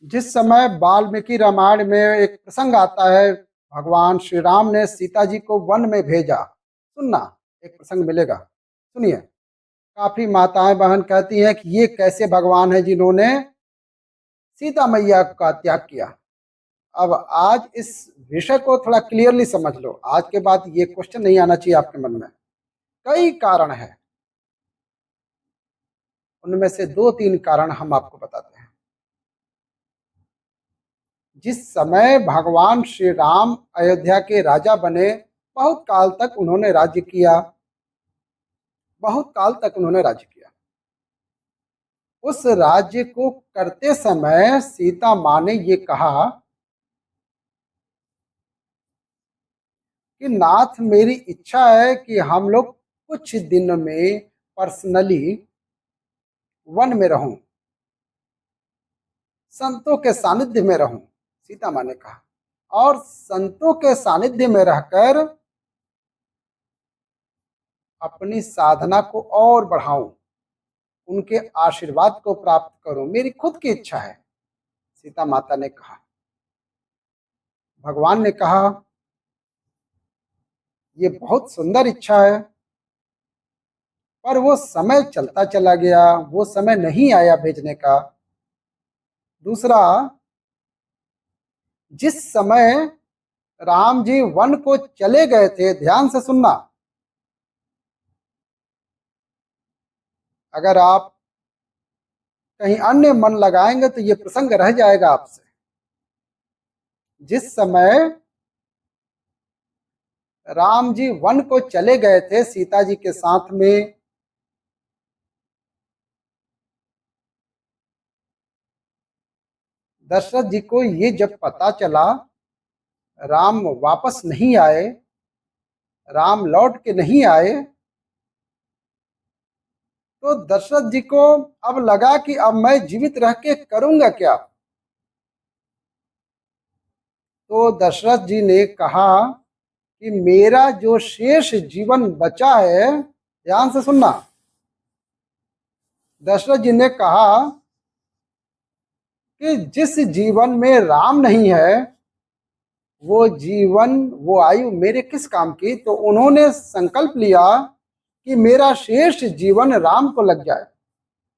जिस समय वाल्मीकि रामायण में एक प्रसंग आता है, भगवान श्री राम ने सीता जी को वन में भेजा। सुनना, एक प्रसंग मिलेगा, सुनिए। काफी माताएं बहन कहती हैं कि ये कैसे भगवान है जिन्होंने सीता मैया का त्याग किया। अब आज इस विषय को थोड़ा क्लियरली समझ लो। आज के बाद ये क्वेश्चन नहीं आना चाहिए आपके मन में। कई कारण है, उनमें से दो तीन कारण हम आपको बताते हैं। जिस समय भगवान श्री राम अयोध्या के राजा बने, बहुत काल तक उन्होंने राज्य किया। बहुत काल तक उन्होंने राज्य किया। उस राज्य को करते समय सीता माँ ने ये कहा कि नाथ, मेरी इच्छा है कि हम लोग कुछ दिन में पर्सनली वन में रहूं, संतों के सानिध्य में रहूं। सीता माँ ने कहा, और संतों के सानिध्य में रहकर अपनी साधना को और बढ़ाऊं, उनके आशीर्वाद को प्राप्त करूं, मेरी खुद की इच्छा है। सीता माता ने कहा। भगवान ने कहा, ये बहुत सुंदर इच्छा है, पर वो समय चलता चला गया, वो समय नहीं आया भेजने का। दूसरा, जिस समय राम जी वन को चले गए थे, ध्यान से सुनना, अगर आप कहीं अन्य मन लगाएंगे तो ये प्रसंग रह जाएगा आपसे। जिस समय राम जी वन को चले गए थे सीता जी के साथ में, दशरथ जी को ये जब पता चला राम वापस नहीं आए, राम लौट के नहीं आए, तो दशरथ जी को अब लगा कि अब मैं जीवित रह के करूंगा क्या। तो दशरथ जी ने कहा कि मेरा जो शेष जीवन बचा है, ध्यान से सुनना, दशरथ जी ने कहा कि जिस जीवन में राम नहीं है, वो जीवन, वो आयु मेरे किस काम की। तो उन्होंने संकल्प लिया कि मेरा शेष जीवन राम को लग जाए,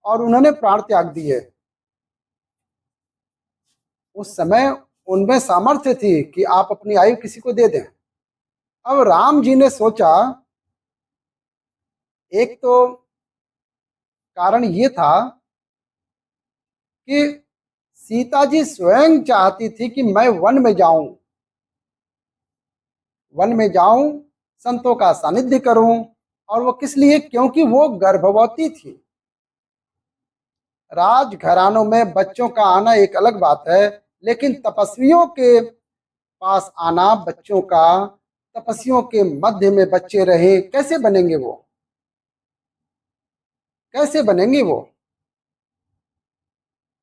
और उन्होंने प्राण त्याग दिए। उस समय उनमें सामर्थ्य थी कि आप अपनी आयु किसी को दे दें। अब राम जी ने सोचा, एक तो कारण ये था कि सीता जी स्वयं चाहती थी कि मैं वन में जाऊं, वन में जाऊं, संतों का सानिध्य करूं। और वो किस लिए? क्योंकि वो गर्भवती थी। राजघरानों में बच्चों का आना एक अलग बात है, लेकिन तपस्वियों के पास आना बच्चों का, तपस्वियों के मध्य में बच्चे रहे, कैसे बनेंगे वो? कैसे बनेंगे वो?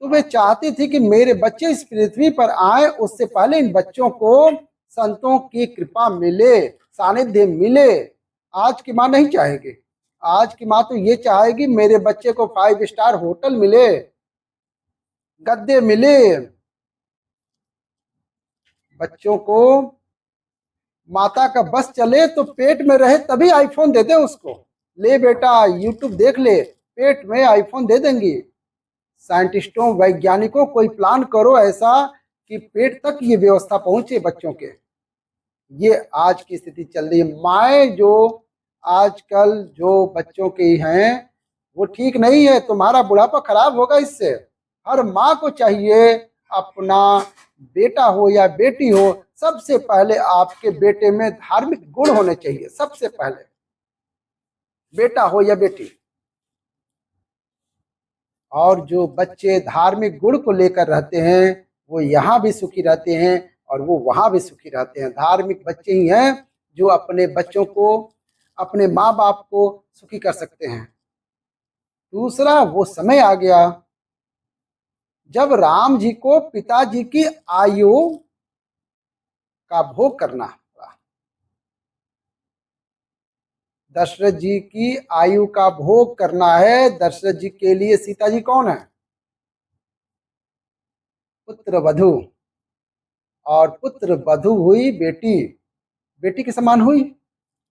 तो वे चाहती थी कि मेरे बच्चे इस पृथ्वी पर आए, उससे पहले इन बच्चों को संतों की कृपा मिले, सानिध्य मिले। आज की माँ नहीं चाहेगी। आज की माँ तो ये चाहेगी मेरे बच्चे को 5 स्टार होटल मिले, गद्दे मिले। बच्चों को माता का बस चले तो पेट में रहे तभी आईफोन दे दे उसको। ले बेटा यूट्यूब देख ले, पेट में आईफोन दे देंगी। साइंटिस्टों, वैज्ञानिकों, कोई प्लान करो ऐसा कि पेट तक ये व्यवस्था पहुंचे बच्चों के। ये आज की स्थिति चल रही है। माए जो आजकल जो बच्चों की हैं, वो ठीक नहीं है। तुम्हारा बुढ़ापा खराब होगा इससे। हर माँ को चाहिए अपना बेटा हो या बेटी हो, सबसे पहले आपके बेटे में धार्मिक गुण होने चाहिए। सबसे पहले बेटा हो या बेटी। और जो बच्चे धार्मिक गुण को लेकर रहते हैं, वो यहाँ भी सुखी रहते हैं और वो वहाँ भी सुखी रहते हैं। धार्मिक बच्चे ही हैं जो अपने बच्चों को, अपने माँ बाप को सुखी कर सकते हैं। दूसरा, वो समय आ गया जब राम जी को पिताजी की आयु का भोग करना पड़ा। दशरथ जी की आयु का भोग करना है। दशरथ जी के लिए सीता जी कौन है? पुत्र वधु, और पुत्र वधु हुई बेटी, बेटी के समान हुई।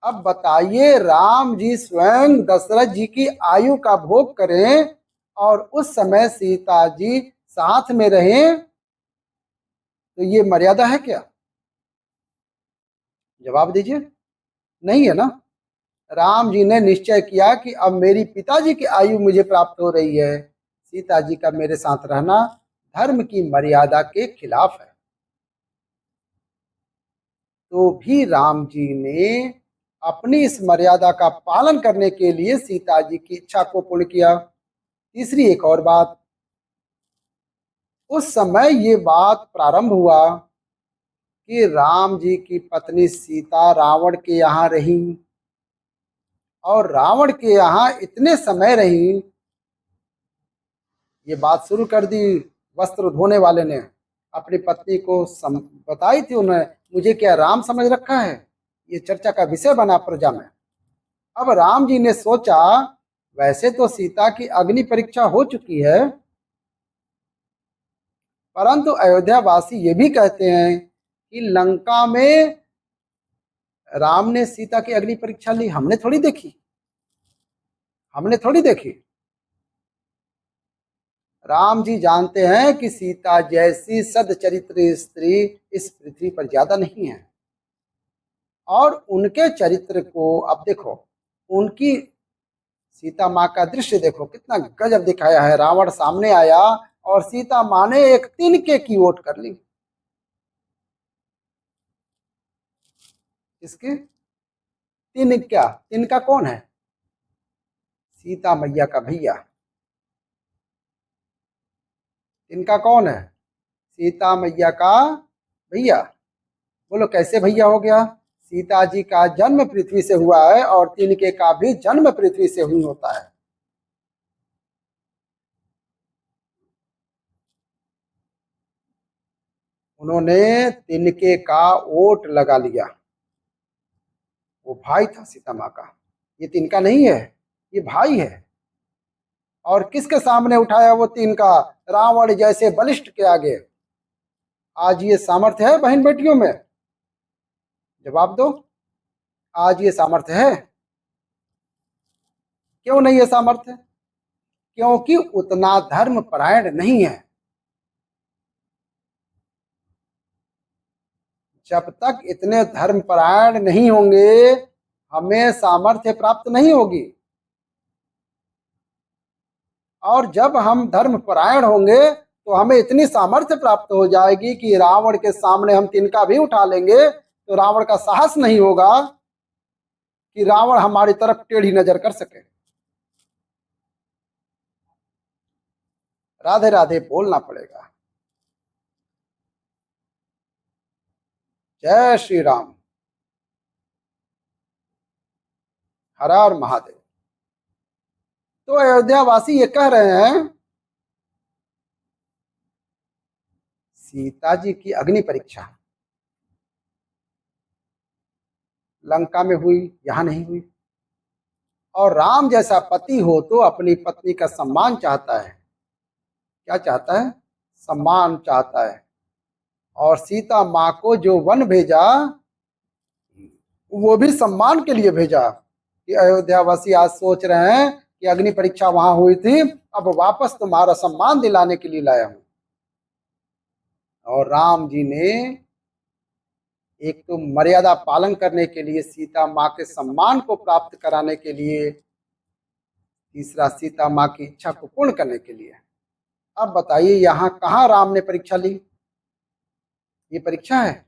अब बताइए, राम जी स्वयं दशरथ जी की आयु का भोग करें और उस समय सीता जी साथ में रहें, तो ये मर्यादा है क्या? जवाब दीजिए। नहीं है ना। राम जी ने निश्चय किया कि अब मेरी पिताजी की आयु मुझे प्राप्त हो रही है, सीता जी का मेरे साथ रहना धर्म की मर्यादा के खिलाफ है। तो भी राम जी ने अपनी इस मर्यादा का पालन करने के लिए सीता जी की इच्छा को पूर्ण किया। तीसरी एक और बात, उस समय ये बात प्रारंभ हुआ कि राम जी की पत्नी सीता रावण के यहाँ रही, और रावण के यहाँ इतने समय रही, ये बात शुरू कर दी वस्त्र धोने वाले ने, अपनी पत्नी को बताई थी उन्हें, मुझे क्या राम समझ रखा है, ये चर्चा का विषय बना प्रजा में। अब राम जी ने सोचा, वैसे तो सीता की अग्नि परीक्षा हो चुकी है, परंतु अयोध्यावासी ये भी कहते हैं कि लंका में राम ने सीता की अग्नि परीक्षा ली, हमने थोड़ी देखी, हमने थोड़ी देखी। राम जी जानते हैं कि सीता जैसी सदचरित्र स्त्री इस पृथ्वी पर ज्यादा नहीं है, और उनके चरित्र को अब देखो, उनकी सीता माँ का दृश्य देखो, कितना गजब दिखाया है। रावण सामने आया और सीता माँ ने एक तिनके की ओट कर ली। इसके तिनका, तिनका कौन है? सीता मैया का भैया। तिनका कौन है? सीता मैया का भैया। बोलो कैसे भैया हो गया? सीता जी का जन्म पृथ्वी से हुआ है और तिनके का भी जन्म पृथ्वी से ही होता है। उन्होंने तिनके का ओट लगा लिया। वो भाई था सीता माँ का, ये तिनका नहीं है, ये भाई है। और किसके सामने उठाया वो तिनका? रावण जैसे बलिष्ठ के आगे। आज ये सामर्थ्य है बहन बेटियों में? जवाब दो। आज ये सामर्थ्य है? क्यों नहीं है सामर्थ्य? क्योंकि उतना धर्म परायण नहीं है। जब तक इतने धर्मपरायण नहीं होंगे, हमें सामर्थ्य प्राप्त नहीं होगी। और जब हम धर्मपरायण होंगे तो हमें इतनी सामर्थ्य प्राप्त हो जाएगी कि रावण के सामने हम तिनका भी उठा लेंगे तो रावण का साहस नहीं होगा कि रावण हमारी तरफ टेढ़ी नजर कर सके। राधे राधे बोलना पड़ेगा। जय श्री राम। हर हर महादेव। तो अयोध्या वासी ये कह रहे हैं, सीता जी की अग्नि परीक्षा लंका में हुई, यहां नहीं हुई। और राम जैसा पति हो तो अपनी पत्नी का सम्मान चाहता है। क्या चाहता है? सम्मान चाहता है। और सीता माँ को जो वन भेजा, वो भी सम्मान के लिए भेजा। कि अयोध्यावासी आज सोच रहे हैं कि अग्नि परीक्षा वहां हुई थी, अब वापस तुम्हारा सम्मान दिलाने के लिए लाया हूं। और राम जी ने एक तो मर्यादा पालन करने के लिए, सीता माँ के सम्मान को प्राप्त कराने के लिए, तीसरा सीता माँ की इच्छा को पूर्ण करने के लिए। अब बताइए, यहाँ कहाँ राम ने परीक्षा ली? ये परीक्षा है।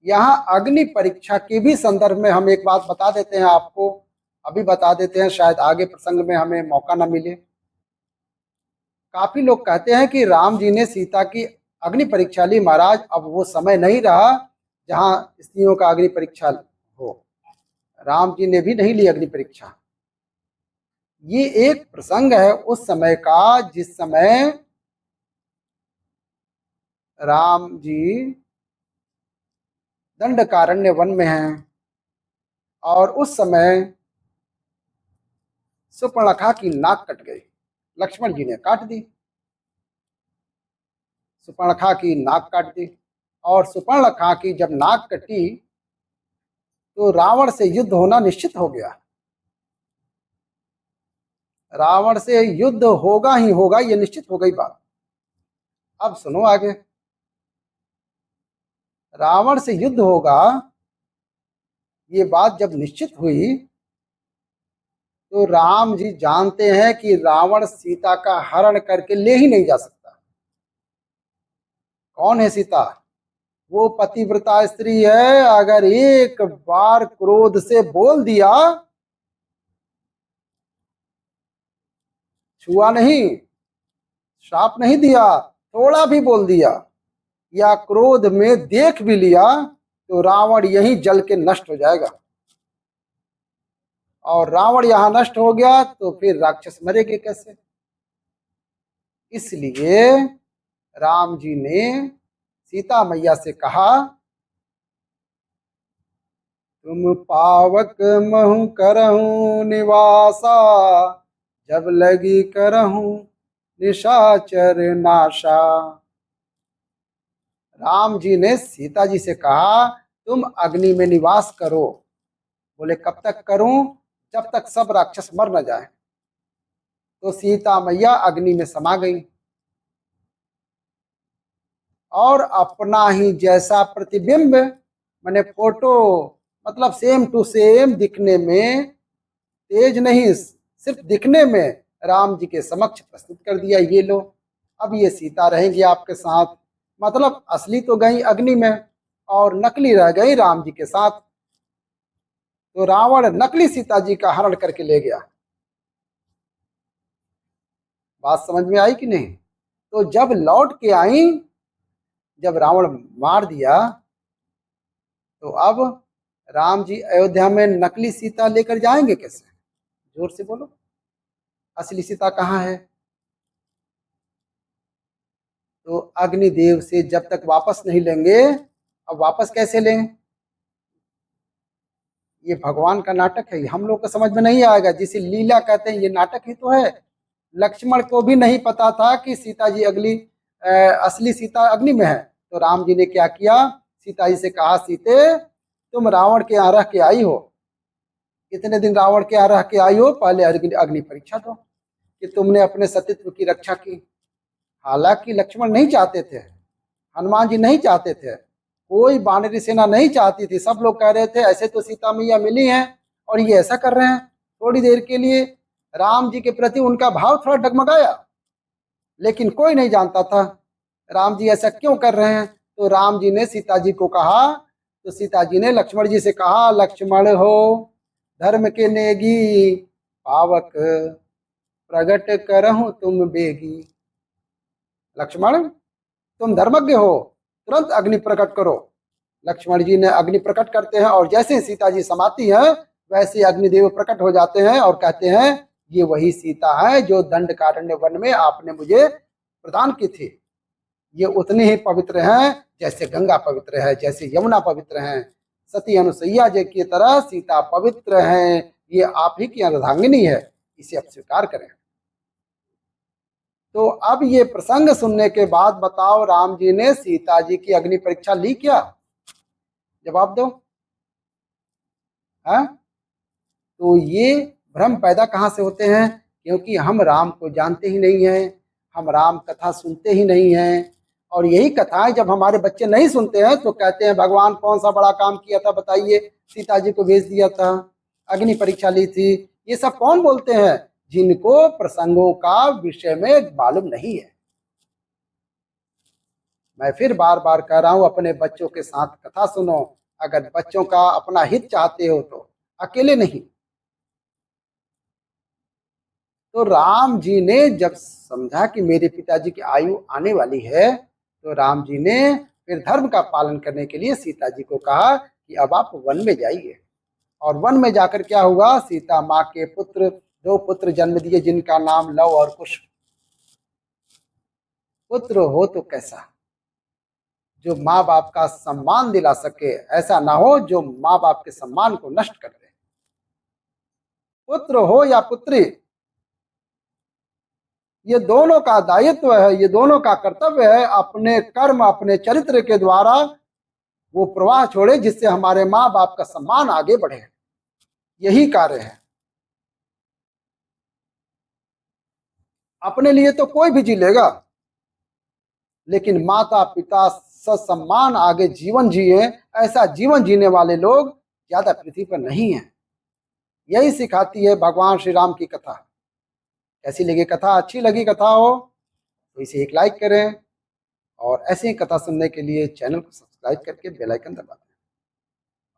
यहाँ अग्नि परीक्षा के भी संदर्भ में हम एक बात बता देते हैं आपको, अभी बता देते हैं, शायद आगे प्रसंग में हमें मौका न मिले। काफी लोग कहते हैं कि राम जी ने सीता की अग्नि परीक्षा ली। महाराज, अब वो समय नहीं रहा जहाँ स्त्रियों का अग्नि परीक्षा हो। राम जी ने भी नहीं ली अग्नि परीक्षा। ये एक प्रसंग है उस समय का, जिस समय राम जी दंडकारण्य वन में हैं, और उस समय सुपर्णखा की नाक कट गई, लक्ष्मण जी ने काट दी। सुपर्णखा की नाक काट दी। और सुपर्णखा की जब नाक कटी तो रावण से युद्ध होना निश्चित हो गया। रावण से युद्ध होगा ही होगा, ये निश्चित हो गई बात। अब सुनो आगे। रावण से युद्ध होगा, ये बात जब निश्चित हुई तो राम जी जानते हैं कि रावण सीता का हरण करके ले ही नहीं जा सकता। कौन है सीता? वो पतिव्रता स्त्री है। अगर एक बार क्रोध से बोल दिया, छुआ नहीं, श्राप नहीं दिया, थोड़ा भी बोल दिया या क्रोध में देख भी लिया तो रावण यहीं जल के नष्ट हो जाएगा। और रावण यहां नष्ट हो गया तो फिर राक्षस मरेंगे कैसे? इसलिए राम जी ने सीता मैया से कहा, तुम पावक महु करहूं निवासा, जब लगी करहूं निशाचर नाशा। राम जी ने सीता जी से कहा, तुम अग्नि में निवास करो। बोले कब तक करूं? जब तक सब राक्षस मर न जाए। तो सीता मैया अग्नि में समा गई और अपना ही जैसा प्रतिबिंब, मैंने फोटो, मतलब सेम टू सेम दिखने में, तेज नहीं सिर्फ दिखने में राम जी के समक्ष प्रस्तुत कर दिया। ये लो, अब ये सीता रहेंगी आपके साथ। मतलब असली तो गई अग्नि में और नकली रह गई राम जी के साथ। तो रावण नकली सीता जी का हरण करके ले गया। बात समझ में आई कि नहीं? तो जब लौट के आई, जब रावण मार दिया, तो अब राम जी अयोध्या में नकली सीता लेकर जाएंगे कैसे? जोर से बोलो, असली सीता कहाँ है? तो अग्निदेव से जब तक वापस नहीं लेंगे, अब वापस कैसे लें? ये भगवान का नाटक है, हम लोग को समझ में नहीं आएगा। जिसे लीला कहते हैं, ये नाटक ही तो है। लक्ष्मण को भी नहीं पता था कि सीता जी असली सीता अग्नि में है। तो राम जी ने क्या किया? सीता जी से कहा, सीते तुम रावण के यहाँ रह के आई हो, कितने दिन रावण के यहाँ रह के आई हो, पहले अग्नि परीक्षा दो कि तुमने अपने सतीत्व की रक्षा की। हालांकि लक्ष्मण नहीं चाहते थे, हनुमान जी नहीं चाहते थे, कोई वानरी सेना नहीं चाहती थी। सब लोग कह रहे थे ऐसे तो सीता मैया मिली हैं और ये ऐसा कर रहे हैं। थोड़ी देर के लिए राम जी के प्रति उनका भाव थोड़ा डगमगाया, लेकिन कोई नहीं जानता था राम जी ऐसा क्यों कर रहे हैं। तो राम जी ने सीता जी को कहा, तो सीता जी ने लक्ष्मण जी से कहा, लक्ष्मण हो धर्म के नेगी, पावक प्रगट करहूं तुम बेगी। लक्ष्मण तुम धर्मज्ञ हो, तुरंत अग्नि प्रकट करो। लक्ष्मण जी ने अग्नि प्रकट करते हैं और जैसे सीता जी समाती हैं वैसे अग्निदेव प्रकट हो जाते हैं और कहते हैं, ये वही सीता है जो दंडकारण्य वन में आपने मुझे प्रदान की थी। ये उतनी ही पवित्र हैं जैसे गंगा पवित्र है, जैसे यमुना पवित्र है। सती अनुसैया जी की तरह सीता पवित्र हैं। ये आप ही की अर्धांगिनी है, इसे आप स्वीकार करें। तो अब ये प्रसंग सुनने के बाद बताओ, राम जी ने सीता जी की अग्नि परीक्षा ली क्या? जवाब दो। है? तो ये भ्रम पैदा कहाँ से होते हैं? क्योंकि हम राम को जानते ही नहीं हैं, हम राम कथा सुनते ही नहीं हैं। और यही कथाएं जब हमारे बच्चे नहीं सुनते हैं तो कहते हैं, भगवान कौन सा बड़ा काम किया था बताइए, सीता जी को भेज दिया था, अग्नि परीक्षा ली थी। ये सब कौन बोलते हैं? जिनको प्रसंगों का विषय में मालूम नहीं है। मैं फिर बार बार कह रहा हूं, अपने बच्चों के साथ कथा सुनो। अगर बच्चों का अपना हित चाहते हो तो, अकेले नहीं। तो राम जी ने जब समझा कि मेरे पिताजी की आयु आने वाली है, तो राम जी ने फिर धर्म का पालन करने के लिए सीता जी को कहा कि अब आप वन में जाइए। और वन में जाकर क्या हुआ? सीता माँ के पुत्र, दो पुत्र जन्म दिए जिनका नाम लव और कुश। पुत्र हो तो कैसा, जो माँ बाप का सम्मान दिला सके, ऐसा ना हो जो माँ बाप के सम्मान को नष्ट कर दे। पुत्र हो या पुत्री, ये दोनों का दायित्व है, ये दोनों का कर्तव्य है, अपने कर्म अपने चरित्र के द्वारा वो प्रवाह छोड़े जिससे हमारे माँ बाप का सम्मान आगे बढ़े। यही कार्य है। अपने लिए तो कोई भी जी लेगा, लेकिन माता पिता ससम्मान आगे जीवन जिए, ऐसा जीवन जीने वाले लोग ज्यादा पृथ्वी पर नहीं है। यही सिखाती है भगवान श्री राम की कथा। कैसी लगी कथा? अच्छी लगी कथा हो तो इसे एक लाइक करें, और ऐसी ही कथा सुनने के लिए चैनल को सब्सक्राइब करके बेल आइकन दबा दें,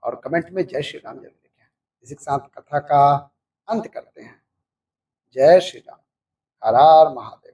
और कमेंट में जय श्री राम जरूर लिखें। इसी के साथ कथा का अंत करते हैं। जय श्री राम। हर हर महादेव।